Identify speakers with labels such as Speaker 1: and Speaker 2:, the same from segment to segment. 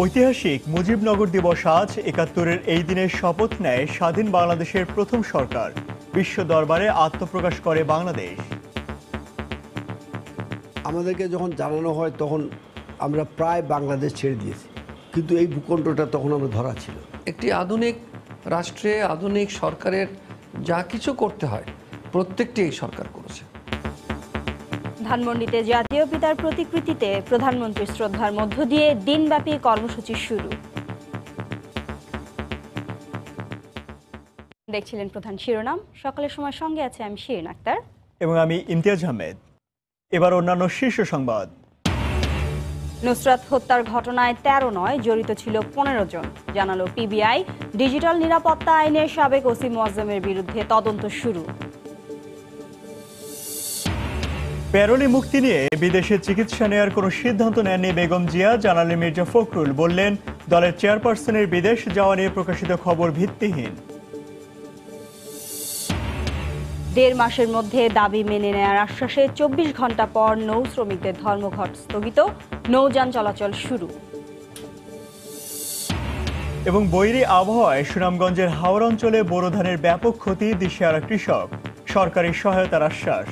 Speaker 1: ঐতিহাসিক মুজিবনগর দিবস আজ। ৭১-এর এই দিনে শপথ নেয় স্বাধীন বাংলাদেশের প্রথম সরকার। বিশ্ব দরবারে আত্মপ্রকাশ করে বাংলাদেশ।
Speaker 2: আমাদেরকে যখন জানানো হয় তখন আমরা প্রায় বাংলাদেশ ছেড়ে দিয়েছি, কিন্তু এই ভূখণ্ডটা তখন আমরা ধরা ছিল।
Speaker 3: একটি আধুনিক রাষ্ট্রে আধুনিক সরকারের যা কিছু করতে হয় প্রত্যেকটি এই সরকার করেছে।
Speaker 4: ধানমন্ডিতে জাতীয় পিতার প্রতিকৃতিতে প্রধানমন্ত্রীর শ্রদ্ধার মধ্য দিয়ে দিনব্যাপী কর্মসূচি শুরু। দেখছিলেন প্রধান শিরোনাম। সকালের সময় সঙ্গে আছে আমি শিরিন আক্তার
Speaker 1: এবং আমি ইমতিয়াজ আহমেদ। এবার অন্যান্য শীর্ষ সংবাদ।
Speaker 4: নুসরাত হত্যার ঘটনায় ১৩ নয়, জড়িত ছিল ১৫ জন, জানালো পিবিআই। ডিজিটাল নিরাপত্তা আইনের সাবেক ওসি মোয়াজ্জেমের বিরুদ্ধে তদন্ত শুরু।
Speaker 1: প্যারোলে মুক্তি নিয়ে বিদেশে চিকিৎসা নেওয়ার কোনো সিদ্ধান্ত নেননি বেগম জিয়া, জানালেন মির্জা ফখরুল। বললেন, দলের চেয়ারপারসনের বিদেশ যাওয়া নিয়ে প্রকাশিত খবর ভিত্তিহীন।
Speaker 4: ১.৫ মাসের মধ্যে দাবি মেনে নেওয়ার আশ্বাসে ২৪ ঘন্টা পর নৌ শ্রমিকদের ধর্মঘট স্থগিত, নৌযান চলাচল শুরু।
Speaker 1: এবং বৈরী আবহাওয়ায় সুনামগঞ্জের হাওড় অঞ্চলে বোরো ধানের ব্যাপক ক্ষতি, দিশেহারা কৃষক। সরকারি সহায়তার আশ্বাস।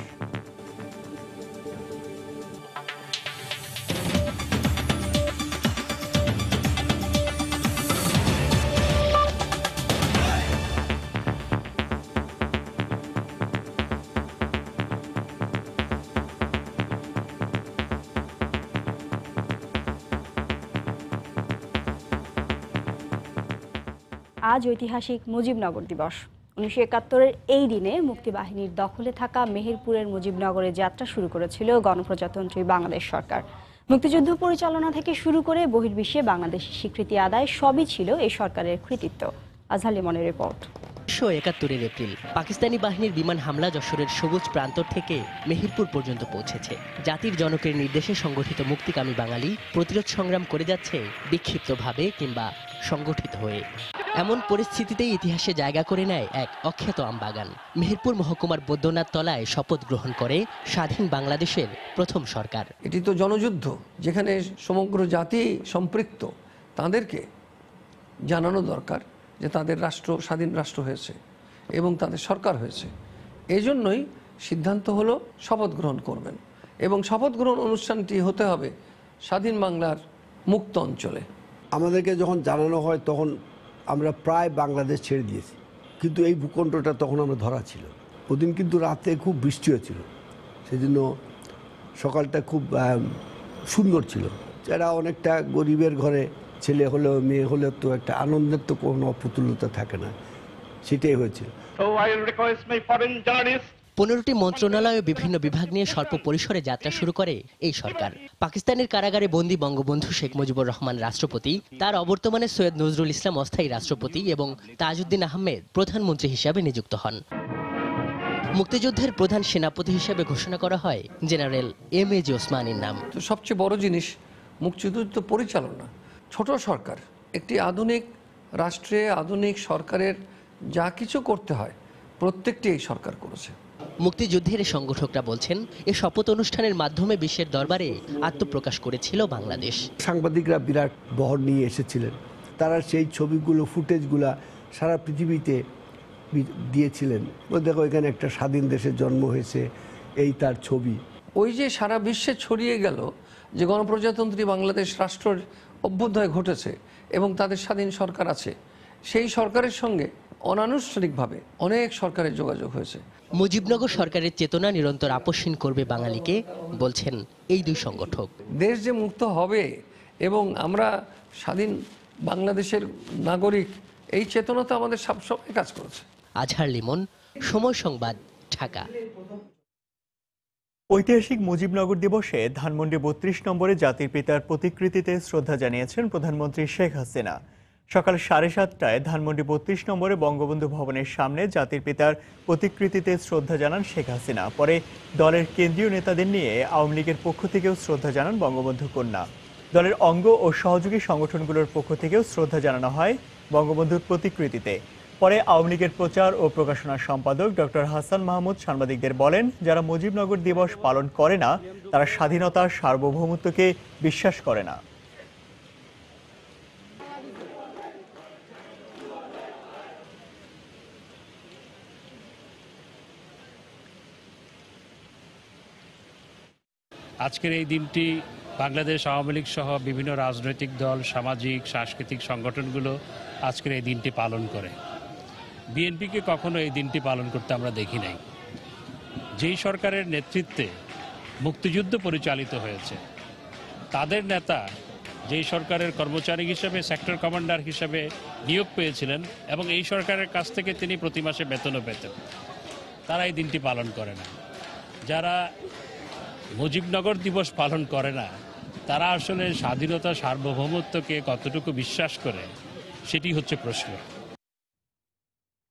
Speaker 4: আজ ঐতিহাসিক মুজিবনগর দিবস। ১৯৭১-এর এই দিনে মুক্তিবাহিনীর দখলে থাকা মেহেরপুরের মুজিবনগরে যাত্রা শুরু করেছিল গণপ্রজাতন্ত্রী বাংলাদেশ সরকার। মুক্তিযুদ্ধ পরিচালনা থেকে শুরু করে বহির্বিশ্বে বাংলাদেশের স্বীকৃতি আদায় সবই ছিল এই সরকারের কৃতিত্ব। আজহার লিমনের রিপোর্ট।
Speaker 5: ১৯৭১-এর এপ্রিল পাকিস্তানি বাহিনীর বিমান হামলা যশোরের সবুজ প্রান্তর থেকে মেহেরপুর পর্যন্ত পৌঁছেছে। জাতির জনকের নির্দেশে সংগঠিত মুক্তিকামী বাঙালি প্রতিরোধ সংগ্রাম করে যাচ্ছে বিক্ষিপ্তভাবে কিংবা সংগঠিত হয়ে। এমন পরিস্থিতিতেই ইতিহাসে জায়গা করে নেয় এক অখ্যাত আমবাগান। মেহেরপুর মহকুমার বৈদ্যনাথ তলায় শপথ গ্রহণ করে স্বাধীন বাংলাদেশের প্রথম সরকার।
Speaker 3: এটি তো জনযুদ্ধ, যেখানে সমগ্র জাতি সম্পৃক্ত। তাদেরকে জানানো দরকার যে তাদের রাষ্ট্র স্বাধীন রাষ্ট্র হয়েছে এবং তাদের সরকার হয়েছে। এই জন্যই সিদ্ধান্ত হলো শপথ গ্রহণ করবেন, এবং শপথ গ্রহণ অনুষ্ঠানটি হতে হবে স্বাধীন বাংলার মুক্ত অঞ্চলে।
Speaker 2: আমাদেরকে যখন জানানো হয় তখন আমরা প্রায় বাংলাদেশ ছেড়ে দিয়েছি, কিন্তু এই ভূখণ্ডটা তখন আমরা ধরা ছিল। ওদিন কিন্তু রাতে খুব বৃষ্টি হচ্ছিল, সেজন্য সকালটা খুব সুন্দর ছিল। যারা অনেকটা গরিবের ঘরে ছেলে হলেও মেয়ে হলেও তো একটা আনন্দের তো কোনো অপ্রতুলতা থাকে না, সেটাই হয়েছিল।
Speaker 5: ১৫টি মন্ত্রণালয় ও বিভিন্ন বিভাগ নিয়ে স্বল্প পরিসরে যাত্রা শুরু করে এই সরকার। পাকিস্তানের কারাগারে বন্দী বঙ্গবন্ধু শেখ মুজিবুর রহমান রাষ্ট্রপতি, তার অবর্তমানে সৈয়দ নজরুল ইসলাম অস্থায়ী রাষ্ট্রপতি এবং তাজউদ্দিন আহমেদ প্রধানমন্ত্রী হিসাবে নিযুক্ত হন। মুক্তিযুদ্ধের প্রধান সেনাপতি হিসেবে ঘোষণা করা হয় জেনারেল এম.এ.জি. ওসমানীর নাম।
Speaker 3: তো সবচেয়ে বড় জিনিস মুক্তিযুদ্ধ পরিচালনা। ছোট সরকার, একটি আধুনিক রাষ্ট্রে আধুনিক সরকারের যা কিছু করতে হয় প্রত্যেকটি এই সরকার করেছে।
Speaker 5: মুক্তিযুদ্ধের সংগঠকরা বলছেন, এ শপথ অনুষ্ঠানের মাধ্যমে বিশ্বের দরবারে আত্মপ্রকাশ করেছিল বাংলাদেশ।
Speaker 2: সাংবাদিকরা বিরাট বহর নিয়ে এসেছিলেন, তারা সেই ছবিগুলো ফুটেজগুলা সারা পৃথিবীতে দিয়েছিলেন। দেখো, এখানে একটা স্বাধীন দেশের জন্ম হয়েছে, এই তার ছবি।
Speaker 3: ওই যে সারা বিশ্বে ছড়িয়ে গেল যে গণপ্রজাতন্ত্রী বাংলাদেশ রাষ্ট্রের অভ্যুদয় ঘটেছে এবং তাদের স্বাধীন সরকার আছে, সেই সরকারের সঙ্গে অনানুষ্ঠানিকভাবে অনেক সরকারের যোগাযোগ হয়েছে।
Speaker 5: মুজিবনগর সরকারের চেতনা নিরন্তর আপসহীন করবে বাঙালিকে, বলছেন এই দুই সংগঠক।
Speaker 3: দেশ যে মুক্ত হবে এবং আমরা স্বাধীন বাংলাদেশের নাগরিক, এই চেতনা তো আমাদের সবসময় কাজ করেছে।
Speaker 5: আজহার লিমন, সময় সংবাদ, ঢাকা।
Speaker 1: ঐতিহাসিক মুজিবনগর দিবসে ধানমন্ডি ৩২ নম্বরে জাতির পিতার প্রতিকৃতিতে শ্রদ্ধা জানিয়েছেন প্রধানমন্ত্রী শেখ হাসিনা। সকাল ৭:৩০টায় ধানমন্ডি ৩২ নম্বরে বঙ্গবন্ধু ভবনের সামনে জাতির পিতার প্রতিকৃতিতে শ্রদ্ধা জানান শেখ হাসিনা। পরে দলের কেন্দ্রীয় নেতাদের নিয়ে আওয়ামী লীগের পক্ষ থেকেও শ্রদ্ধা জানান বঙ্গবন্ধু কন্যা। দলের অঙ্গ ও সহযোগী সংগঠনগুলোর পক্ষ থেকেও শ্রদ্ধা জানানো হয় বঙ্গবন্ধুর প্রতিকৃতিতে। পরে আওয়ামী লীগের প্রচার ও প্রকাশনা সম্পাদক ডক্টর হাসান মাহমুদ সাংবাদিকদের বলেন, যারা মুজিবনগর দিবস পালন করে না তারা স্বাধীনতার সার্বভৌমত্বকে বিশ্বাস করে না।
Speaker 6: আজকের এই দিনটি বাংলাদেশ আওয়ামী লীগ সহ বিভিন্ন রাজনৈতিক দল, সামাজিক সাংস্কৃতিক সংগঠনগুলো আজকের এই দিনটি পালন করে। বিএনপিকে কখনো এই দিনটি পালন করতে আমরা দেখি নাই। যেই সরকারের নেতৃত্বে মুক্তিযুদ্ধ পরিচালিত হয়েছে, তাদের নেতা যেই সরকারের কর্মচারী হিসেবে সেক্টর কমান্ডার হিসেবে নিয়োগ পেয়েছিলেন এবং এই সরকারের কাছ থেকে তিনি প্রতি মাসে বেতনও পেতেন, তারা এই দিনটি পালন করে না। যারা মুজিবনগর দিবস পালন করে না, তারা আসলে স্বাধীনতা সার্বভৌমত্বকে কতটুকু বিশ্বাস করে, সেটি হচ্ছে প্রশ্ন।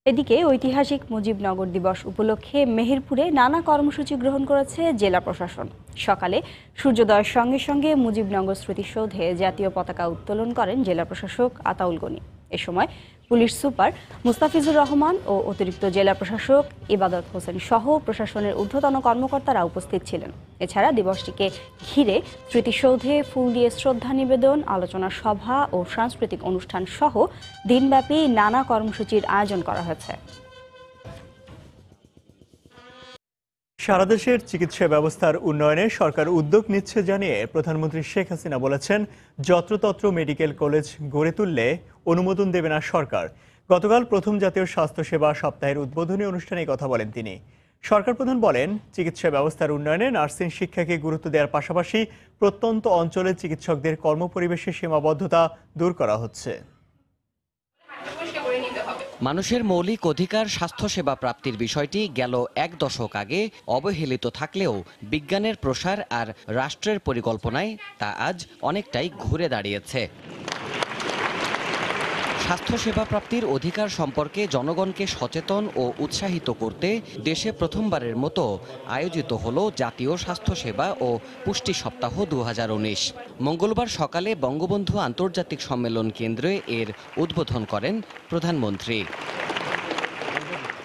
Speaker 4: এদিকে ঐতিহাসিক মুজিবনগর দিবস উপলক্ষে মেহেরপুরে নানা কর্মসূচি গ্রহণ করেছে জেলা প্রশাসন। সকালে সূর্যোদয়ের সঙ্গে সঙ্গে মুজিবনগর স্মৃতিসৌধে জাতীয় পতাকা উত্তোলন করেন জেলা প্রশাসক আতাউল গনি। এ সময় পুলিশ সুপার মুস্তাফিজুর রহমান ও অতিরিক্ত জেলা প্রশাসক ইবাদত হোসেন সহ প্রশাসনের ঊর্ধ্বতন কর্মকর্তারা উপস্থিত ছিলেন। এছাড়া দিবসটিকে ঘিরে স্মৃতিসৌধে ফুল দিয়ে শ্রদ্ধা নিবেদন, আলোচনা সভা ও সাংস্কৃতিক অনুষ্ঠান সহ দিনব্যাপী নানা কর্মসূচির আয়োজন করা হয়েছে।
Speaker 1: সারা দেশের চিকিৎসা ব্যবস্থার উন্নয়নে সরকার উদ্যোগ নিচ্ছে জানিয়ে প্রধানমন্ত্রী শেখ হাসিনা বলেছেন, যত্রতত্র মেডিকেল কলেজ গড়ে তুললে অনুমোদন দেবে না সরকার। গতকাল প্রথম জাতীয় স্বাস্থ্যসেবা সপ্তাহের উদ্বোধনী অনুষ্ঠানে কথা বলেন তিনি। সরকার প্রধান বলেন, চিকিৎসা ব্যবস্থার উন্নয়নে নার্সিং শিক্ষাকে গুরুত্ব দেওয়ার পাশাপাশি প্রত্যন্ত অঞ্চলের চিকিৎসকদের কর্মপরিবেশের সীমাবদ্ধতা দূর করা হচ্ছে।
Speaker 7: মানুষের মৌলিক অধিকার স্বাস্থ্যসেবা প্রাপ্তির বিষয়টি গেল এক দশক আগে অবহেলিত থাকলেও বিজ্ঞানের প্রসার আর রাষ্ট্রের পরিকল্পনায় তা আজ অনেকটাই ঘুরে দাঁড়িয়েছে। স্বাস্থ্যসেবা প্রাপ্তির অধিকার সম্পর্কে জনগণকে সচেতন ও উৎসাহিত করতে দেশে প্রথমবারের মতো আয়োজিত হল জাতীয় স্বাস্থ্যসেবা ও পুষ্টি সপ্তাহ 2019। মঙ্গলবার সকালে বঙ্গবন্ধু আন্তর্জাতিক সম্মেলন কেন্দ্রে এর উদ্বোধন করেন প্রধানমন্ত্রী।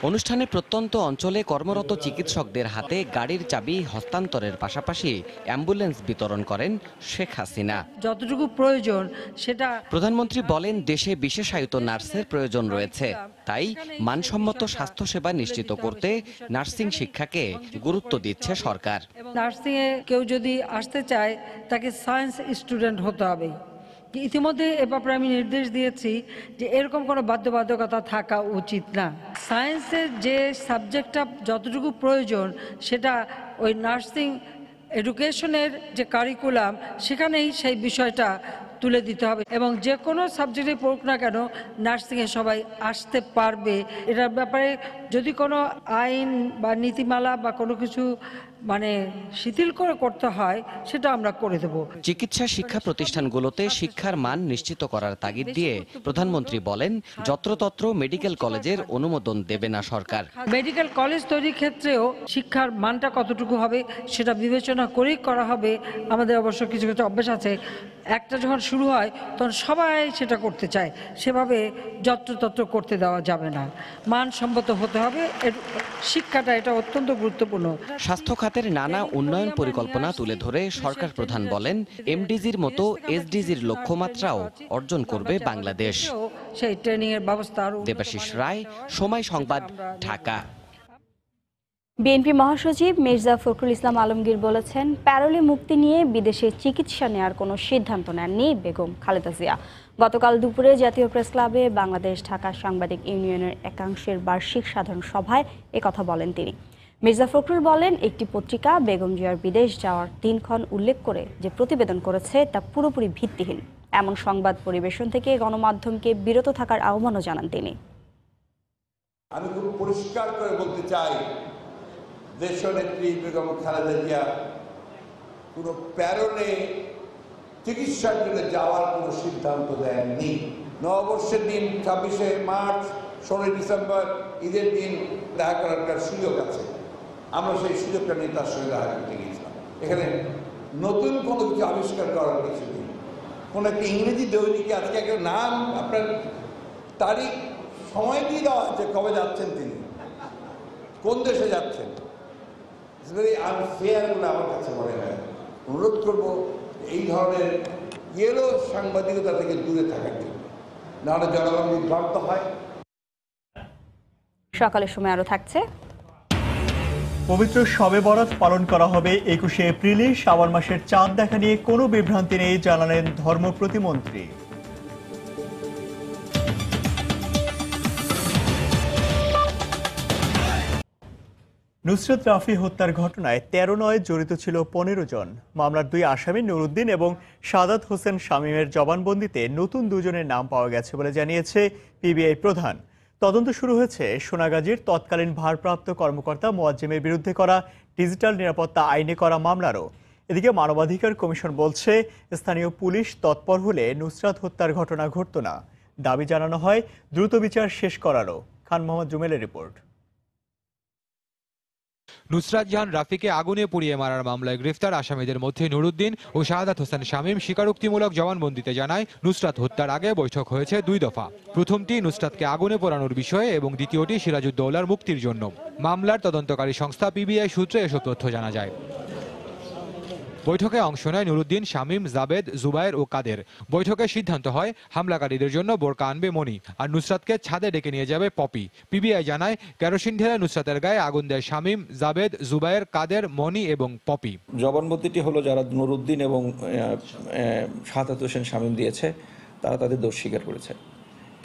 Speaker 7: অনুষ্ঠানে প্রত্যন্ত অঞ্চলে কর্মরত চিকিৎসকদের হাতে গাড়ির চাবি হস্তান্তরের পাশাপাশি অ্যাম্বুলেন্স বিতরণ করেন শেখ হাসিনা।
Speaker 8: যতটুকু প্রয়োজন সেটা
Speaker 7: প্রধানমন্ত্রী বলেন, দেশে বিশেষায়িত নার্সের প্রয়োজন রয়েছে, তাই মানসম্মত স্বাস্থ্যসেবা নিশ্চিত করতে নার্সিং শিক্ষাকে গুরুত্ব দিচ্ছে সরকার।
Speaker 8: নার্সিং এ কেউ যদি আসতে চায় তাকে সায়েন্স স্টুডেন্ট হতে হবে। ইতিমধ্যে এ ব্যাপারে আমি নির্দেশ দিয়েছি যে এরকম কোনো বাধ্যবাধকতা থাকা উচিত না। সায়েন্সের যে সাবজেক্টটা যতটুকু প্রয়োজন সেটা ওই নার্সিং এডুকেশনের যে কারিকুলাম সেখানেই সেই বিষয়টা তুলে দিতে হবে এবং যে কোনো সাবজেক্টে পড়ুক না কেন নার্সিংয়ে সবাই আসতে পারবে। এটার ব্যাপারে যদি কোনো আইন বা নীতিমালা বা কোনো কিছু শিথিল করে করতে হয় সেটা আমরা করে দেব।
Speaker 7: চিকিৎসা শিক্ষা প্রতিষ্ঠানগুলোতে শিক্ষার মান নিশ্চিত করার তাগিদ দিয়ে প্রধানমন্ত্রী বলেন, যত্রতত্র মেডিকেল কলেজের অনুমোদন দেবে না সরকার।
Speaker 8: মেডিকেল কলেজ তৈরির ক্ষেত্রেও শিক্ষার মানটা কতটুকু হবে সেটা বিবেচনা করেই করা হবে। আমাদের অবশ্য কিছু কিছু অভ্যাস আছে, একটা যখন শুরু হয় তখন সবাই সেটা করতে চায়, সেভাবে যত্রতত্র করতে দেওয়া যাবে না। মানসম্মত হতে হবে শিক্ষাটা, এটা অত্যন্ত গুরুত্বপূর্ণ।
Speaker 7: স্বাস্থ্য খাতের নানা উন্নয়ন পরিকল্পনা তুলে ধরে সরকার প্রধান বলেন, এমডিজির মতো এসডিজির লক্ষ্যমাত্রাও অর্জন করবে বাংলাদেশ।
Speaker 8: সেই ট্রেনিং এর ব্যবস্থা।
Speaker 7: দেবাশিস রায়, সময় সংবাদ, ঢাকা।
Speaker 4: বিএনপি মহাসচিব মির্জা ফখরুল ইসলাম আলমগীর বলেছেন, প্যারোলে মুক্তি নিয়ে বিদেশে চিকিৎসা নেওয়ার কোনো সিদ্ধান্ত নেননি বেগম খালেদা জিয়া। গতকাল দুপুরে জাতীয় প্রেস ক্লাবে বাংলাদেশ ঢাকা সাংবাদিক ইউনিয়নের একাংশের বার্ষিক সাধারণ সভায় একথা বলেন তিনি। মির্জা ফখরুল বলেন, একটি পত্রিকা বেগম জিয়ার বিদেশ যাওয়ার দিনক্ষণ উল্লেখ করে যে প্রতিবেদন করেছে তা পুরোপুরি ভিত্তিহীন। এমন সংবাদ পরিবেশন থেকে গণমাধ্যমকে বিরত থাকার আহ্বানও জানান তিনি।
Speaker 9: আমি খুব পরিষ্কার করে বলতে চাই, দেশনেত্রী বেগম খালেদা জিয়া কোনো প্যারোলে চিকিৎসার জন্য যাওয়ার কোনো সিদ্ধান্ত দেননি। নববর্ষের দিন 26শে মার্চ, 16 ডিসেম্বর ঈদের দিন দেখা করার একটা সুযোগ আছে, আমরা সেই সুযোগটা নিয়ে তার সঙ্গে দেখা করতে গিয়েছিলাম। এখানে নতুন কোনো কিছু আবিষ্কার করার কিছু নেই। কোনো একটা ইংরেজি দৈনিকে আজকে একটা নাম, আপনার তারিখ, সময় দিয়ে দেওয়া আছে কবে যাচ্ছেন তিনি, কোন দেশে যাচ্ছেন। ইটস ভেরি আনফেয়ার বলে আমার কাছে মনে হয়। অনুরোধ করবো এই ধরনের ইয়েলো সাংবাদিকতা থেকে দূরে থাকার জন্য। নাহলে জনগণ বিভ্রান্ত হয়।
Speaker 4: সকালের সময় আরো থাকছে।
Speaker 1: পবিত্র শবে বরাত পালন করা হবে 21শে এপ্রিলে। শাওয়াল মাসের চাঁদ দেখা নিয়ে কোনো বিভ্রান্তি নেই জানালেন ধর্ম প্রতিমন্ত্রী। নুসরাত রাফি হত্যার ঘটনায় 13 নয় জড়িত ছিল 15 জন। মামলার 2 আসামি নুরুদ্দিন এবং সাদাত হোসেন শামীমের জবানবন্দিতে নতুন 2 জনের নাম পাওয়া গেছে বলে জানিয়েছে পিবিআই প্রধান। তদন্ত শুরু হয়েছে সোনাগাজীর তৎকালীন ভারপ্রাপ্ত কর্মকর্তা মোয়াজ্জেমের বিরুদ্ধে করা ডিজিটাল নিরাপত্তা আইনে করা মামলারও। এদিকে মানবাধিকার কমিশন বলছে স্থানীয় পুলিশ তৎপর হলে নুসরাত হত্যার ঘটনা ঘটত না। দাবি জানানো হয় দ্রুত বিচার শেষ করারও। খান মোহাম্মদ জুমেলের রিপোর্ট।
Speaker 10: নুসরাত জাহান রাফিকে আগুনে পুড়িয়ে মারার মামলায় গ্রেফতার আসামিদের মধ্যে নুরুদ্দিন ও শাহাদাত হোসেন শামীম স্বীকারোক্তিমূলক জবানবন্দিতে জানায় নুসরাত হত্যার আগে বৈঠক হয়েছে 2 দফা। প্রথমটি নুসরাতকে আগুনে পোড়ানোর বিষয়ে এবং দ্বিতীয়টি সিরাজউদ্দৌলার মুক্তির জন্য। মামলার তদন্তকারী সংস্থা পিবিআই সূত্রে এসব তথ্য জানা যায়। বৈঠকে অংশ নেয় নুরুদ্দিন, শামীম, জাবেদ, জুবায়ের ও কাদের। বৈঠকে সিদ্ধান্ত হয় হামলাকারীদের জন্য বোরকা আনবে মনি, আর নুসরাতকে ছাদে ডেকে নিয়ে যাবে পপি। পিবিআই জানায় কেরোসিন ঢেলে নুসরাতের গায়ে আগুন দেয় শামীম, জাবেদ, জুবায়ের, কাদের, মনি এবং পপি।
Speaker 11: জবানবন্দিটি হলো যারা নুরুদ্দিন এবং শাহাদাত হোসেন শামীম দিয়েছে তারা তাদের দোষ স্বীকার করেছে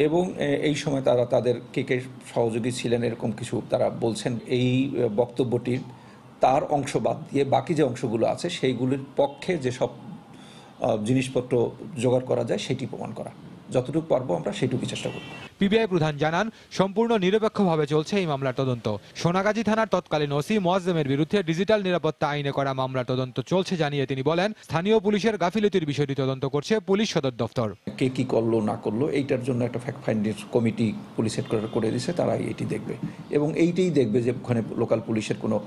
Speaker 11: এবং এই সময় তারা তাদের কে সহযোগী ছিলেন এরকম কিছু তারা বলছেন। এই বক্তব্যটির তার অংশ বাদ দিয়ে বাকি যে অংশগুলো আছে সেইগুলির পক্ষে যেসব জিনিসপত্র জোগাড় করা যায় সেটি প্রমাণ করা। যতটুকু পারবো আমরা সেইটুকু চেষ্টা করব।
Speaker 10: পিবিআই প্রধান জানান সম্পূর্ণ নিরপেক্ষভাবে চলছে এই মামলার তদন্ত। সোনাগাজী থানার তৎকালীন ওসি মোয়াজ্জেমের বিরুদ্ধে ডিজিটাল নিরাপত্তা আইনে করা মামলার তদন্ত চলছে জানিয়ে তিনি বলেন স্থানীয় পুলিশের গাফিলতির বিষয়টি তদন্ত করছে পুলিশ সদর দফতর।
Speaker 11: কে কি করলো না করলো এইটার জন্য একটা fact finding committee police headquarter করে দিয়েছে, তারা এটি দেখবে এবং এইটাই দেখবে যে ওখানে লোকাল পুলিশের কোনো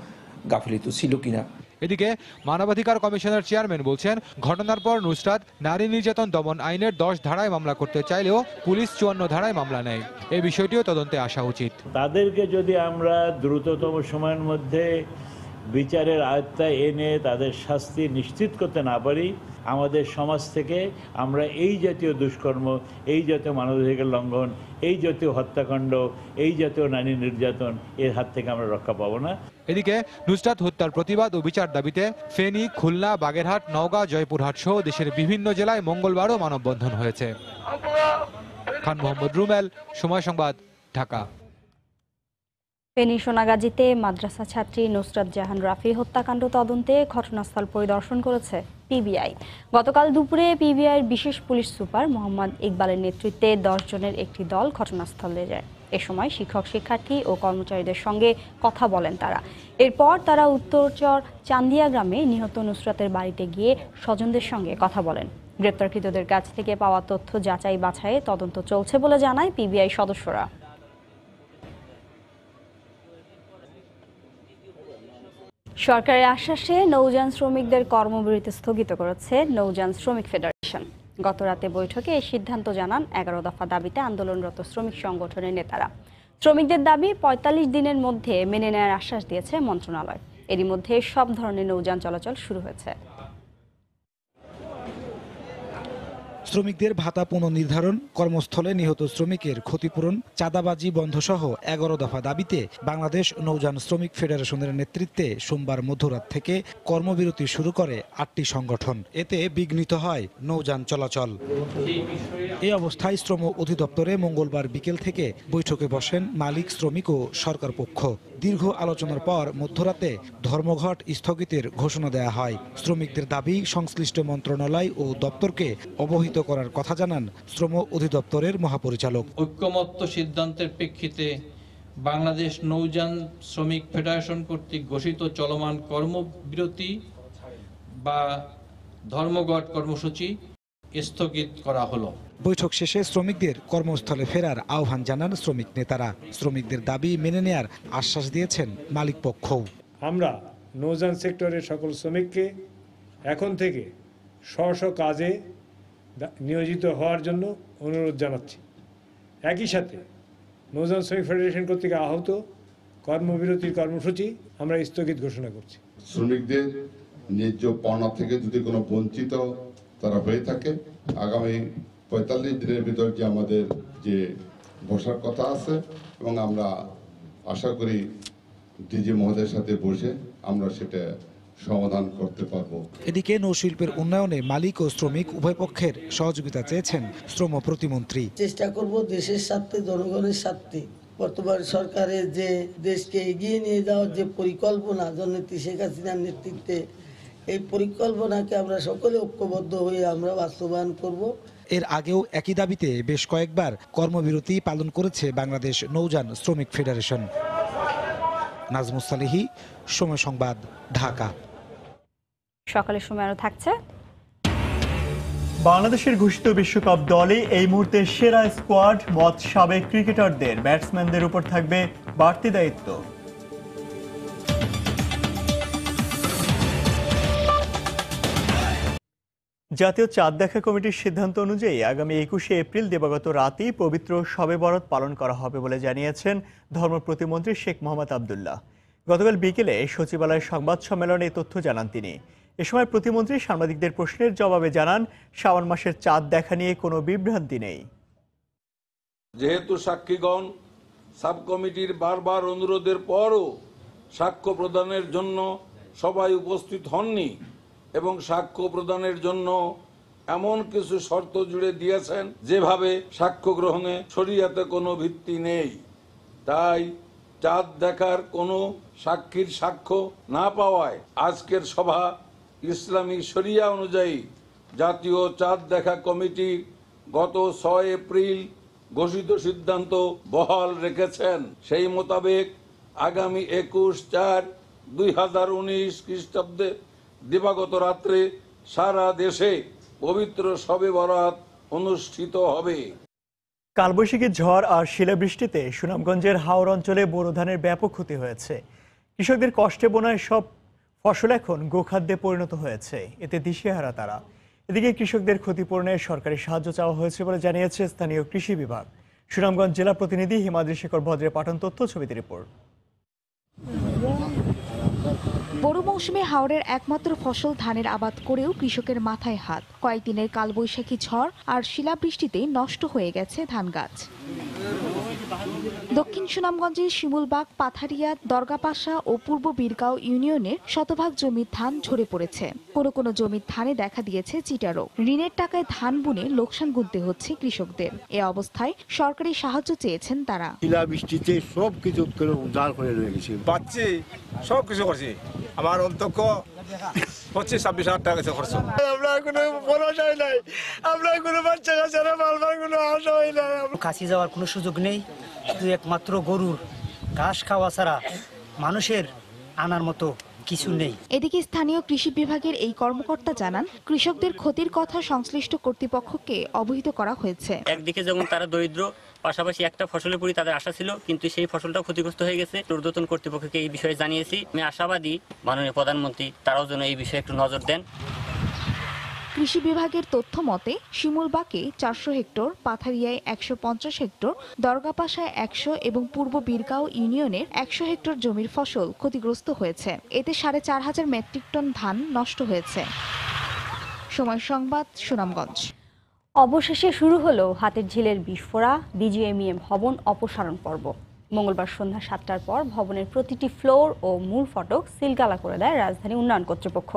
Speaker 11: গাফিলতি ছিল কিনা।
Speaker 10: এদিকে মানবাধিকার কমিশনের চেয়ারম্যান বলছেন ঘটনার পর নুসরাত নারী নির্যাতন দমন আইনের 10 ধারায় মামলা করতে চাইলেও পুলিশ 54 ধারায় মামলা নেয়। এই বিষয়টিও তদন্তে আসা উচিত।
Speaker 12: তাদেরকে যদি আমরা দ্রুততম সময়ের মধ্যে বিচারের আয়ত্তায় এনে তাদের শাস্তি নিশ্চিত করতে না পারি, আমাদের সমাজ থেকে আমরা এই জাতীয় দুষ্কর্ম, এই জাতীয় মানবাধিকার লঙ্ঘন, এই জাতীয় হত্যাকাণ্ড, এই জাতীয় নারী নির্যাতন এর হাত থেকে আমরা রক্ষা পাবো না।
Speaker 10: এদিকে নুসরাত হত্যার প্রতিবাদ ও বিচার দাবিতে ফেনী, খুলনা, বাগেরহাট, নওগাঁ, জয়পুরহাট সহ দেশের বিভিন্ন জেলায় মঙ্গলবারও মানববন্ধন হয়েছে। খান মোহাম্মদ রুমেল, সময় সংবাদ, ঢাকা।
Speaker 4: ফেনী সোনাগাজীতে মাদ্রাসা ছাত্রী নুসরাত জাহান রাফি হত্যাকাণ্ড তদন্তে ঘটনাস্থল পরিদর্শন করেছে পিবিআই। গতকাল দুপুরে পিবিআইয়ের বিশেষ পুলিশ সুপার মোহাম্মদ ইকবালের নেতৃত্বে 10 জনের একটি দল ঘটনাস্থলে যায়। এ সময় শিক্ষক, শিক্ষার্থী ও কর্মচারীদের সঙ্গে কথা বলেন তারা। এরপর তারা উত্তরচর চান্দিয়া গ্রামে নিহত নুসরাতের বাড়িতে গিয়ে স্বজনদের সঙ্গে কথা বলেন। গ্রেপ্তারকৃতদের কাছ থেকে পাওয়া তথ্য যাচাই বাছাইয়ে তদন্ত চলছে বলে জানায় পিবিআই সদস্যরা। সরকারের আশ্বাসে নৌযান শ্রমিকদের কর্মবিরতি স্থগিত করেছে নৌযান শ্রমিক ফেডারেশন। গতরাতে বৈঠকে এই সিদ্ধান্ত জানান 11 দফা দাবিতে আন্দোলনরত শ্রমিক সংগঠনের নেতারা। শ্রমিকদের দাবি 45 দিনের মধ্যে মেনে নেওয়ার আশ্বাস দিয়েছে মন্ত্রণালয়। এরই মধ্যে সব ধরনের নৌযান চলাচল শুরু হয়েছে।
Speaker 13: শ্রমিকদের ভাতা পুনর্নির্ধারণ, কর্মস্থলে নিহত শ্রমিকের ক্ষতিপূরণ, চাঁদাবাজি বন্ধসহ 11 দফা দাবিতে বাংলাদেশ নৌযান শ্রমিক ফেডারেশনের নেতৃত্বে সোমবার মধ্যরাত থেকে কর্মবিরতি শুরু করে 8টি সংগঠন। এতে বিঘ্নিত হয় নৌযান চলাচল। এই অবস্থায় শ্রম অধিদপ্তরে মঙ্গলবার বিকেল থেকে বৈঠকে বসেন মালিক, শ্রমিক ও সরকার পক্ষ। দীর্ঘ আলোচনার পর মধ্যরাতে ধর্মঘট স্থগিতের ঘোষণা দেয়া হয়। শ্রমিকদের দাবি সংশ্লিষ্ট মন্ত্রণালয় ও দপ্তরকে অবহিত করার কথা জানান শ্রম অধিদপ্তরের মহাপরিচালক।
Speaker 14: ঐক্যমত্য সিদ্ধান্তের প্রেক্ষিতে বাংলাদেশ নৌযান শ্রমিক ফেডারেশন কর্তৃক ঘোষিত চলমান কর্মবিরতি বা ধর্মঘট কর্মসূচি স্থগিত করা হলো।
Speaker 13: বৈঠক শেষে শ্রমিকদের কর্মস্থলে ফেরার আহ্বান জানান শ্রমিক নেতারা। শ্রমিকদের দাবি মেনে নেয়ার আশ্বাস দিয়েছেন মালিক পক্ষও।
Speaker 15: আমরা নৌযান সেক্টরের সকল শ্রমিককে এখন থেকে স্ব কাজে নিয়োজিত হওয়ার জন্য অনুরোধ জানাচ্ছি। একই সাথে নৌযান শ্রমিক ফেডারেশন কর্তৃক আহত কর্মবিরতির কর্মসূচি আমরা স্থগিত ঘোষণা করছি।
Speaker 16: শ্রমিকদের ন্যায্য পাওনা থেকে যদি কোনো বঞ্চিত তারা হয়ে থাকে, আগামী 45 দিনের ভিতর যে আমাদের যে বসার কথা আছে এবং আমরা আশা করি ডিজি মহোদয়ের সাথে বসে আমরা সেটা সমাধান করতে পারবো।
Speaker 13: এদিকে নৌশিল্পের উন্নয়নে মালিক ও শ্রমিক উভয় পক্ষের সহযোগিতা চেয়েছেন শ্রম প্রতিমন্ত্রী।
Speaker 17: চেষ্টা করব দেশের স্বার্থে, জনগণের স্বার্থে বর্তমান সরকারের যে দেশকে এগিয়ে নিয়ে যাওয়ার যে পরিকল্পনা জননেত্রী শেখ হাসিনার নেতৃত্বে, এই পরিকল্পনাকে আমরা সকলে ঐক্যবদ্ধ হয়ে আমরা বাস্তবায়ন করব।
Speaker 13: এর আগেও একই দাবিতে বেশ কয়েকবার কর্মবিরতি পালন করেছে বাংলাদেশ নৌযান শ্রমিক ফেডারেশন। নাজমুস সালেহী, সময় সংবাদ, ঢাকা।
Speaker 4: সকালের সময় আরো থাকছে।
Speaker 1: বাংলাদেশের ঘোষিত বিশ্বকাপ দলে এই মুহূর্তে সেরা স্কোয়াড মত সাবেক ক্রিকেটারদের, ব্যাটসম্যানদের উপর থাকবে বাড়তি দায়িত্ব। জাতীয় চাঁদ দেখা কমিটির সিদ্ধান্ত অনুযায়ী আগামী 21শে এপ্রিল দিবাগত রাতেই পবিত্র শবে বরাত পালন করা হবে বলে জানিয়েছেন ধর্ম প্রতিমন্ত্রী শেখ মোহাম্মদ আবদুল্লাহ। গতকাল বিকেলে সচিবালয়ের সংবাদ সম্মেলনে এই তথ্য জানান তিনি। এ সময় প্রতিমন্ত্রী সাংবাদিকদের প্রশ্নের জবাবে জানান, শাওন মাসের চাঁদ দেখা নিয়ে কোনো বিভ্রান্তি নেই।
Speaker 18: যেহেতু সাক্ষীগণ সাব কমিটির বারবার অনুরোধের পরও সাক্ষ্য প্রদানের জন্য সবাই উপস্থিত হননি এবং সাক্ষ্য প্রদানের জন্য এমন কিছু শর্ত জুড়ে দিয়েছেন যেভাবে সাক্ষ্য গ্রহণে শরিয়াতে কোনো ভিত্তি নেই, তাই চাঁদ দেখার কোনো সাক্ষীর সাক্ষ্য না পাওয়ায় আজকের সভা ইসলামী শরিয়া অনুযায়ী জাতীয় চাঁদ দেখা কমিটি গত 6 এপ্রিল ঘোষিত সিদ্ধান্ত বহাল রেখেছেন। সেই মোতাবেক আগামী 21/4/2019 খ্রিস্টাব্দে দিবাগত রাত্রে সারা দেশে পবিত্র শবে বরাত অনুষ্ঠিত হবে।
Speaker 1: কালবৈশাখী ঝড় আর শিলাবৃষ্টিতে সুনামগঞ্জের হাওর অঞ্চলে বোরো ধানের ব্যাপক ক্ষতি হয়েছে। কৃষকদের কষ্টে বোনায় সব ফসল এখন গোখাদ্যে পরিণত হয়েছে, এতে দিশেহারা তারা। এদিকে কৃষকদের ক্ষতিপূরণে সরকারি সাহায্য চাওয়া হয়েছে বলে জানিয়েছে স্থানীয় কৃষি বিভাগ। সুনামগঞ্জ জেলা প্রতিনিধি হিমাদ্রি শেখর ভদ্রের পাঠান তথ্য, ছবিতে রিপোর্ট।
Speaker 19: বড় মৌসুমে হাওরের একমাত্র ফসল ধানের আবাদ করেও কৃষকের মাথায় হাত। কয়েকদিনের কালবৈশাখী ঝড় আর শিলাবৃষ্টিতে নষ্ট হয়ে গেছে ধান গাছ। দক্ষিণ সুনামগঞ্জের শিমুলবাগ, পাথারিয়া, দরগাপাশা ও পূর্ব বীরগাঁও ইউনিয়নের শতভাগ জমির ধান ঝরে পড়েছে। কোনো কোনো জমির ধানে দেখা দিয়েছে চিটা রোগ। ঋণের টাকায় ধান বুনে লোকসান গুনতে হচ্ছে কৃষকদের। এ অবস্থায় সরকারি সাহায্য চেয়েছেন তারা।
Speaker 20: শিলাবৃষ্টিতে সব কিছু উদ্ধার করে রয়ে গেছে, পাচ্ছি সব কিছু করছি। আমার অন্তত 25-26 হাজার টাকা গেছে খরচ। আমরা কোনো ভরসাই নাই, আমরা কোনো বাচ্চা কাচ্চারা মালবার কোনো আশাই নাই।
Speaker 21: কাছে যাওয়ার কোনো সুযোগ নেই, শুধু একমাত্র গরুর ঘাস খাওয়া ছাড়া মানুষের আনার মতো কিছু নেই।
Speaker 19: এদিকে স্থানীয় কৃষি বিভাগের এই কর্মকর্তা জানান, কৃষকদের ক্ষতির কথা সংশ্লিষ্ট কর্তৃপক্ষকে অবহিত করা হয়েছে।
Speaker 22: একদিকে যেমন তারা দরিদ্র, পাশাপাশি একটা ফসলের প্রতি তাদের আশা ছিল, কিন্তু সেই ফসলটাও ক্ষতিগ্রস্ত হয়ে গেছে। ঊর্ধ্বতন কর্তৃপক্ষকে এই বিষয়ে জানিয়েছি। আমি আশাবাদী মাননীয় প্রধানমন্ত্রী তারাও যেন এই বিষয়ে একটু নজর দেন।
Speaker 19: কৃষি বিভাগের তথ্য মতে শিমুলবাগে 400 হেক্টর, পাথারিয়ায় 150 হেক্টর, দরগাপাশায় 100 এবং পূর্ব বীরগাঁও ইউনিয়নের 100 হেক্টর জমির ফসল ক্ষতিগ্রস্ত হয়েছে। এতে 4500 মেট্রিক টন ধান নষ্ট হয়েছে। সময় সংবাদ, সুনামগঞ্জ।
Speaker 4: অবশেষে শুরু হলো হাতের ঝিলের বিস্ফোরা বিজিএমইএ ভবন অপসারণ পর্ব। মঙ্গলবার সন্ধ্যা 7টার পর ভবনের প্রতিটি ফ্লোর ও মূল ফটক সিলগালা করে দেয় রাজধানী উন্নয়ন কর্তৃপক্ষ।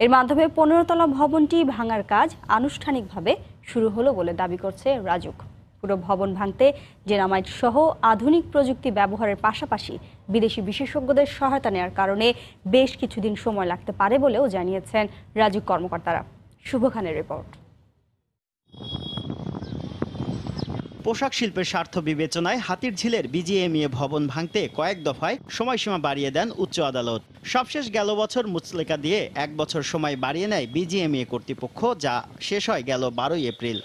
Speaker 4: এর মাধ্যমে 15 তলা ভবনটি ভাঙার কাজ আনুষ্ঠানিকভাবে শুরু হলো বলে দাবি করছে রাজুক। পুরো ভবন ভাঙতে জেনামাইট সহ আধুনিক প্রযুক্তি ব্যবহারের পাশাপাশি বিদেশি বিশেষজ্ঞদের সহায়তা নেওয়ার কারণে বেশ কিছুদিন সময় লাগতে পারে বলেও জানিয়েছেন রাজুক কর্মকর্তারা। শুভ খানের রিপোর্ট।
Speaker 23: পোশাক শিল্পের স্বার্থ বিবেচনায় হাতিরঝিলের বিজিএমইএ ভবন ভাঙতে কয়েক দফায় সময়সীমা বাড়িয়ে দেন উচ্চ আদালত। সবশেষ গেল বছর মুচলেকা দিয়ে 1 বছর সময় বাড়িয়ে নেয় বিজিএমইএ কর্তৃপক্ষ, যা শেষ হয় গেল 12 এপ্রিল।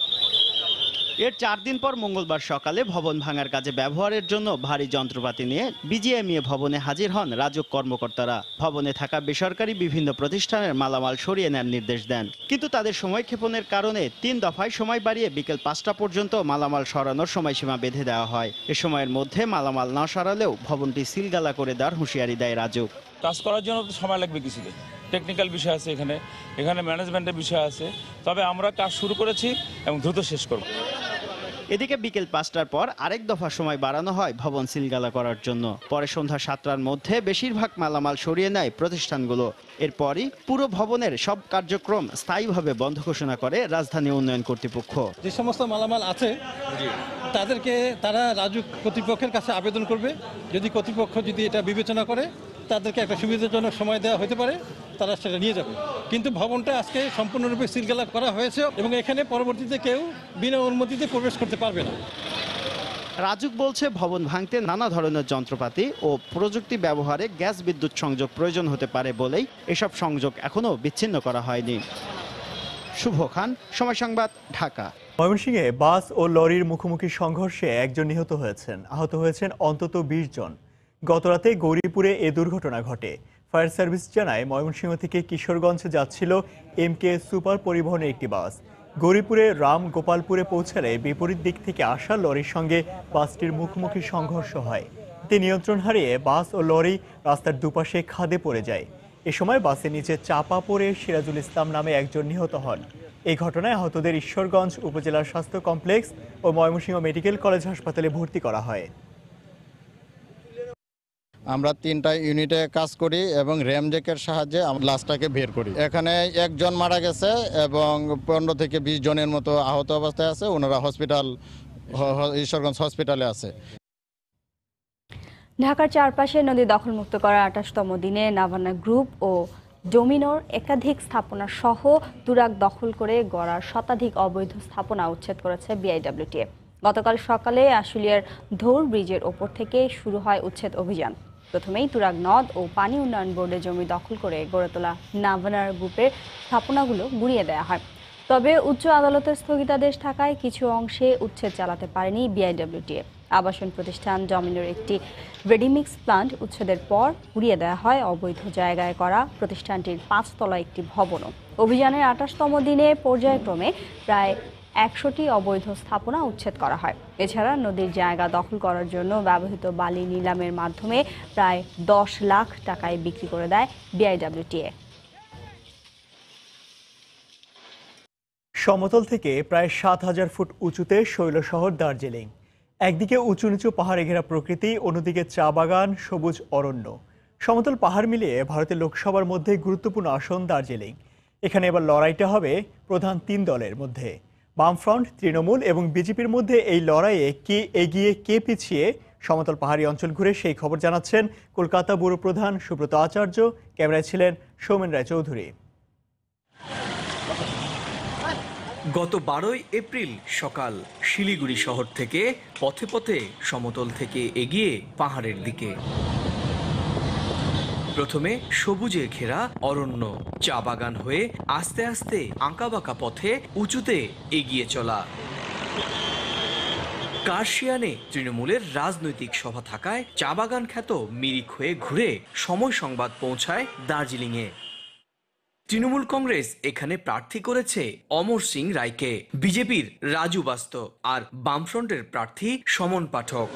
Speaker 23: এর 4 দিন পর মঙ্গলবার সকালে ভবন ভাঙার কাজে ব্যবহারের জন্য ভারী যন্ত্রপাতি নিয়ে বিজিএমইএ ভবনে হাজির হন রাজুক কর্মকর্তারা। ভবনে থাকা বেসরকারি বিভিন্ন প্রতিষ্ঠানের মালামাল সরিয়ে নেওয়ার নির্দেশ দেন, কিন্তু তাদের সময়ক্ষেপণের কারণে 3 দফায় সময় বাড়িয়ে বিকেল 5টা পর্যন্ত মালামাল সরানোর সময়সীমা বেঁধে দেওয়া হয়। এ সময়ের মধ্যে মালামাল না সরালেও ভবনটি সিলগালা করে দেওয়ার হুঁশিয়ারি দেয় রাজুক।
Speaker 24: কাজ করার জন্য সময় লাগবে কিছুদিন,
Speaker 2: টেকনিক্যাল বিষয় আছে, এখানে ম্যানেজমেন্টের বিষয় আছে। তবে আমরা কাজ শুরু করেছি এবং দ্রুত শেষ করব।
Speaker 23: এদিকে বিকেল 5টার পর আরেক দফা সময় বাড়ানো হয় ভবন সিলগালা করার জন্য। পরে সন্ধ্যা 7টার মধ্যে বেশিরভাগ মালামাল সরিয়ে নেয় প্রতিষ্ঠানগুলো। এরপরই পুরো ভবনের সব কার্যক্রম স্থায়ীভাবে বন্ধ ঘোষণা করে রাজধানী উন্নয়ন কর্তৃপক্ষ।
Speaker 3: যে সমস্ত মালামাল আছে তারা রাজুক কর্তৃপক্ষের কাছে আবেদন করবে। যদি কর্তৃপক্ষ এটা বিবেচনা করে তাদেরকে একটা সুবিধাজনক সময় দেওয়া হতে পারে, তারা সেটা নিয়ে যাবে। কিন্তু ভবনটা আজকে সম্পূর্ণরূপে সিলগালা করা হয়েছে এবং এখানে পরবর্তীতে কেউ বিনা অনুমতিতে প্রবেশ করতে পারবে না।
Speaker 23: রাজুক বলছে ভবন ভাঙতে নানা ধরনের যন্ত্রপাতি ও প্রযুক্তি ব্যবহারে গ্যাস বিদ্যুৎ সংযোগ প্রয়োজন হতে পারে বলেই এসব সংযোগ এখনও বিচ্ছিন্ন করা হয়নি। শুভ খান, সময় সংবাদ, ঢাকা।
Speaker 1: ময়মনসিংহে বাস ও লরির মুখোমুখি সংঘর্ষে একজন নিহত হয়েছেন, আহত হয়েছেন অন্তত 20 জন। গতরাতে গৌরীপুরে এ দুর্ঘটনা ঘটে। ফায়ার সার্ভিস জানায় ময়মনসিংহ থেকে কিশোরগঞ্জে যাচ্ছিল MK সুপার পরিবহনের একটি বাস। গৌরীপুরে রাম গোপালপুরে পৌঁছালে বিপরীত দিক থেকে আসা লরির সঙ্গে বাসটির মুখোমুখি সংঘর্ষ হয়। এতে নিয়ন্ত্রণ হারিয়ে বাস ও লরি রাস্তার দুপাশে খাদে পড়ে যায়। এ সময় বাসের নিচে চাপা পড়ে সিরাজুল ইসলাম নামে একজন নিহত হন। এই ঘটনায় আহতদের ঈশ্বরগঞ্জ উপজেলার স্বাস্থ্য কমপ্লেক্স ও ময়মনসিংহ মেডিকেল কলেজ হাসপাতালে ভর্তি করা হয়।
Speaker 5: আমরা 3টা ইউনিটে কাজ করি এবং র্যামজেকের সাহায্যে আমরা লাশটাকে বের করি। এখানে একজন মারা গেছে এবং 15 থেকে 20 জনের মতো আহত অবস্থায় আছে। ওনারা ঈশ্বরগঞ্জ হসপিটালে আছে।
Speaker 4: ঢাকার চারপাশে নদী দখলমুক্ত করার 28তম দিনে নাভানা গ্রুপ ও ডোমিনোর একাধিক স্থাপনা সহ তুরাগ দখল করে গড়ার শতাধিক অবৈধ স্থাপনা উচ্ছেদ করেছে বিআইডব্লিউটিএ। গতকাল সকালে আশুলিয়ার ধৌর ব্রিজের ওপর থেকে শুরু হয় উচ্ছেদ অভিযান। প্রথমেই তুরাগ নদ ও পানি উন্নয়ন বোর্ডে জমি দখল করে গড়ে তোলা নাভানার গ্রুপের স্থাপনাগুলো গুড়িয়ে দেওয়া হয়। তবে উচ্চ আদালতের স্থগিতাদেশ থাকায় কিছু অংশে উচ্ছেদ চালাতে পারেনি বিআইডব্লিউটিএ। আবাসন প্রতিষ্ঠান ডমিনোর একটি রেডিমিক্স প্লান্ট উচ্ছেদের পর গুড়িয়ে দেওয়া হয় অবৈধ জায়গায় করা প্রতিষ্ঠানটির 5তলা একটি ভবনও। অভিযানের 28তম দিনে পর্যায়ক্রমে প্রায় 100টি অবৈধ স্থাপনা উচ্ছেদ করা হয়। এছাড়া নদীর জায়গা দখল করার জন্য ব্যবহৃত বালি নিলামের মাধ্যমে প্রায় 10 লাখ টাকায় বিক্রি করে দেয় বিআইডব্লিউটিএ।
Speaker 1: সমতল থেকে প্রায় 7000 ফুট উঁচুতে শৈল শহর দার্জিলিং। একদিকে উঁচু নিচু পাহাড়ে ঘেরা প্রকৃতি, অন্যদিকে চা বাগান, সবুজ অরণ্য। সমতল পাহাড় মিলিয়ে ভারতের লোকসভার মধ্যে গুরুত্বপূর্ণ আসন দার্জিলিং। এখানে এবার লড়াইটা হবে প্রধান 3 দলের মধ্যে। বামফ্রন্ট, তৃণমূল এবং বিজেপির মধ্যে এই লড়াইয়ে কে এগিয়ে কে পিছিয়ে, সমতল পাহাড়ি অঞ্চল ঘুরে সেই খবর জানাচ্ছেন কলকাতা ব্যুরো প্রধান সুব্রত আচার্য। ক্যামেরায় ছিলেন সৌমেন রায় চৌধুরী।
Speaker 24: গত 12 এপ্রিল সকাল শিলিগুড়ি শহর থেকে পথে পথে সমতল থেকে এগিয়ে পাহাড়ের দিকে। প্রথমে সবুজে ঘেরা অরণ্য, চা বাগান হয়ে আস্তে আস্তে আঁকাবাঁকা পথে উঁচুতে এগিয়ে চলা। কার্শিয়ানে তৃণমূলের রাজনৈতিক সভা থাকায় চা বাগান খ্যাত মিরিক হয়ে ঘুরে সময় সংবাদ পৌঁছায় দার্জিলিংয়ে। তৃণমূল কংগ্রেস এখানে প্রার্থী করেছে অমর সিং রায়কে, বিজেপির রাজু বাস্ত আর বামফ্রন্টের প্রার্থী সমন পাঠক।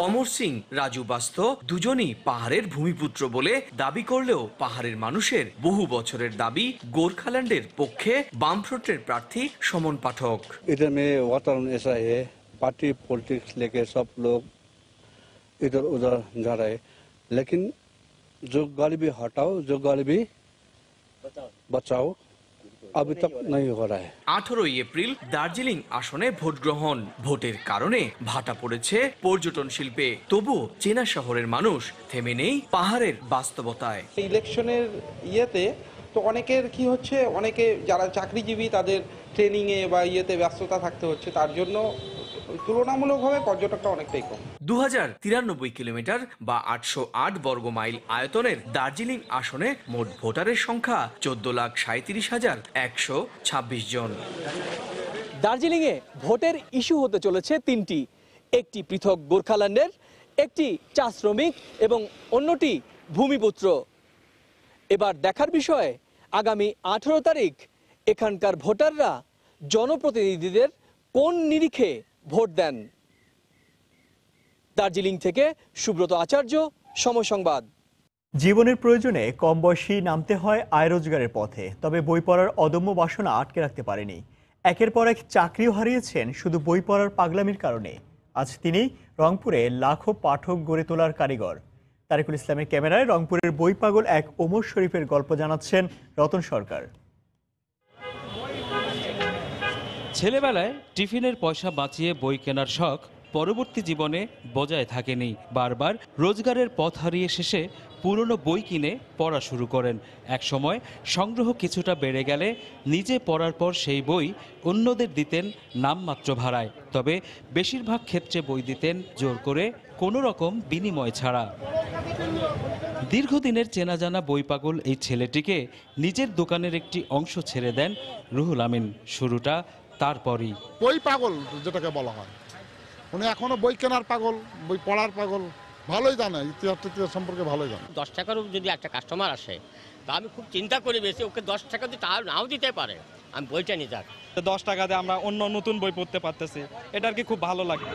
Speaker 24: অমর সিং, রাজু বাস্ত দুজনই পাহাড়ের ভূমিপুত্র বলে দাবি করলেও পাহাড়ের মানুষের বহু বছরের দাবি গোর্খাল্যান্ডের পক্ষে বামফ্রন্টের প্রার্থী সমন পাঠক।
Speaker 25: इधर में वातावरण ऐसा है, पार्टी पॉलिटिक्स लेके सब लोग इधर उधर जा रहे हैं, लेकिन जो गरीबी हटाओ, जो गरीबी बचाओ, अभी तक नहीं हो रहा है।
Speaker 24: 18 এপ্রিল দার্জিলিং আসনে ভোট গ্রহণ। ভোটের কারণে ভাটা পড়েছে পর্যটন শিল্পে, তবু চেনা শহরের মানুষ থেমে নেই পাহাড়ের বাস্তবতায়।
Speaker 26: ইলেকশনের ইয়েতে তো অনেকের কি হচ্ছে, অনেকে যারা চাকরিজীবী তাদের ট্রেনিং এ বা ইয়েতে ব্যস্ততা থাকতে হচ্ছে, তার জন্য তুলনামূলকভাবে পর্যটকটা অনেকটাই কম।
Speaker 24: 2093 কিলোমিটার বা 808 বর্গ মাইল আয়তনের দার্জিলিং আসনে মোট ভোটারের সংখ্যা 14,37,126 জন।
Speaker 27: দার্জিলিংয়ে ভোটের ইস্যু হতে চলেছে 3টি, একটি পৃথক গোর্খাল্যান্ডের, একটি চা শ্রমিক এবং অন্যটি ভূমিপুত্র। এবার দেখার বিষয় আগামী 18 তারিখ এখানকার ভোটাররা জনপ্রতিনিধিদের কোন নিরিখে ভোট দেন। দার্জিলিং থেকে সুব্রত আচার্য, সময় সংবাদ।
Speaker 1: জীবনের প্রয়োজনে কম বয়সী নামতে হয় আয় রোজগারের পথে, তবে বই পড়ার অদম্য বাসনা আটকে রাখতে পারেনি। একের পর এক চাকরিও হারিয়েছেন শুধু বই পড়ার পাগলামির কারণে। আজ তিনি রংপুরে লাখো পাঠক গড়ে তোলার কারিগর। তারিকুল ইসলামের ক্যামেরায় রংপুরের বই পাগল এক ওমর শরীফের গল্প জানাচ্ছেন রতন সরকার।
Speaker 6: ছেলেবেলায় টিফিনের পয়সা বাঁচিয়ে বই কেনার শখ পরবর্তী জীবনে বজায় থাকেনি। বারবার রোজগারের পথ হারিয়ে শেষে পুরনো বই কিনে পড়া শুরু করেন। এক সময় সংগ্রহ কিছুটা বেড়ে গেলে নিজে পড়ার পর সেই বই অন্যদের দিতেন নামমাত্র ভাড়ায়, তবে বেশিরভাগ ক্ষেত্রে বই দিতেন জোর করে, কোনো রকম বিনিময় ছাড়া। দীর্ঘদিনের চেনা জানা বই পাগল এই ছেলেটিকে নিজের দোকানের একটি অংশ ছেড়ে দেন রুহুল আমিন। শুরুটা তারপরই।
Speaker 7: বই পাগল যেটাকে বলা হয়, উনি এখনো বই কেনার পাগল, বই পড়ার পাগল, ভালোই জানে, ইতিহাস সম্পর্কে ভালোই জানে।
Speaker 8: 10 টাকারও যদি একটা কাস্টমার আসে তা আমি খুব চিন্তা করি বেশি, ওকে 10 টাকা দিয়ে তা নাও দিতে পারে, আমি বইটা নিয়ে যাক।
Speaker 9: 10 টাকাতে আমরা অন্য নতুন বই পড়তে পারতেছি, এটা আর কি খুব ভালো লাগে।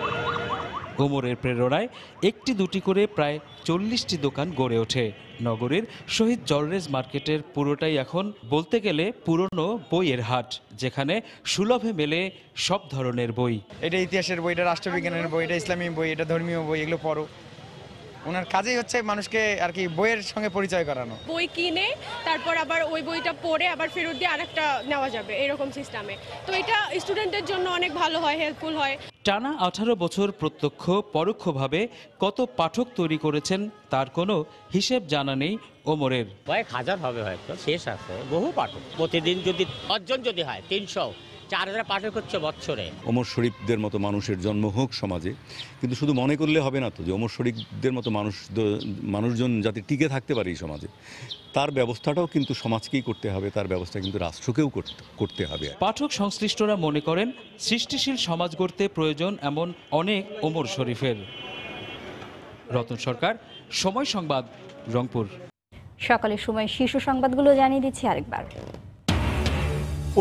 Speaker 6: ওমরের প্রেরণায় একটি দুটি করে প্রায় 40টি দোকান গড়ে ওঠে। নগরীর শহীদ জর্রেজ মার্কেটের পুরোটাই এখন বলতে গেলে পুরনো বইয়ের হাট, যেখানে সুলভে মেলে সব ধরনের বই।
Speaker 9: এটা ইতিহাসের বই, এটা রাষ্ট্রবিজ্ঞানের বই, এটা ইসলামী বই, এটা ধর্মীয় বই, এগুলো পড়ো। ওনার কাজেই হচ্ছে মানুষকে আর কি বইয়ের সঙ্গে পরিচয় করানো।
Speaker 10: বই কিনে তারপর আবার ওই বইটা পড়ে আবার ফেরত দিয়ে আরেকটা নেওয়া যাবে, এরকম সিস্টেমে। তো এটা স্টুডেন্টের জন্য অনেক ভালো হয়, হেল্পফুল হয়।
Speaker 6: টানা 18 বছর প্রত্যক্ষ পরোক্ষভাবে কত পাঠক তৈরি করেছেন তার কোনো হিসেব জানা নেই ওমরের।
Speaker 8: কয়েক হাজার হবে হয়তো, শেষ আছে বহু পাঠক। প্রতিদিন যদি 10 জন যদি হয় 300, 4000 পাঠক হচ্ছে বছরে।
Speaker 11: ওমর শরীফদের মতো মানুষের জন্ম হোক সমাজে, কিন্তু শুধু মনে করলে হবে না তো যে ওমর শরীফদের মতো মানুষজন যাতে টিকে থাকতে পারে এই সমাজে, তার ব্যবস্থাটাও কিন্তু সমাজকেই করতে হবে, তার ব্যবস্থা কিন্তু রাষ্ট্রকেও করতে হবে।
Speaker 6: পাঠক সংশ্লিষ্টরা মনে করেন সৃষ্টিশীল সমাজ গড়তে প্রয়োজন এমন অনেক ওমর শরীফের। রতন সরকার, সময় সংবাদ, রংপুর।
Speaker 4: সকালের সময় শীর্ষ সংবাদগুলো জানিয়ে দিচ্ছি আরেকবার।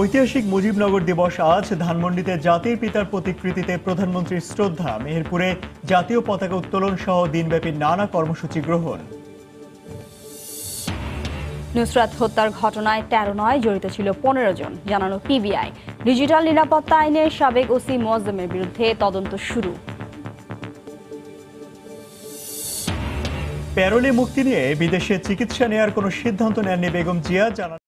Speaker 1: ঐতিহাসিক মুজিবনগর দিবস আজ। ধানমন্ডিতে জাতির পিতার প্রতিকৃতিতে প্রধানমন্ত্রীর শ্রদ্ধা, মেহেরপুরে জাতীয় পতাকা উত্তোলন সহ দিনব্যাপী নানা কর্মসূচি গ্রহণ।
Speaker 4: নুসরাত হত্যার ঘটনায় 13 নয় জড়িত ছিল 15 জন, জানানো পিবিআই। ডিজিটাল নিরাপত্তা আইনের সাবেক ওসি মোয়াজ্জেমের বিরুদ্ধে তদন্ত শুরু।
Speaker 1: প্যারোলে মুক্তি নিয়ে বিদেশে চিকিৎসা নেওয়ার কোনো সিদ্ধান্ত নেননি বেগম জিয়া, জানান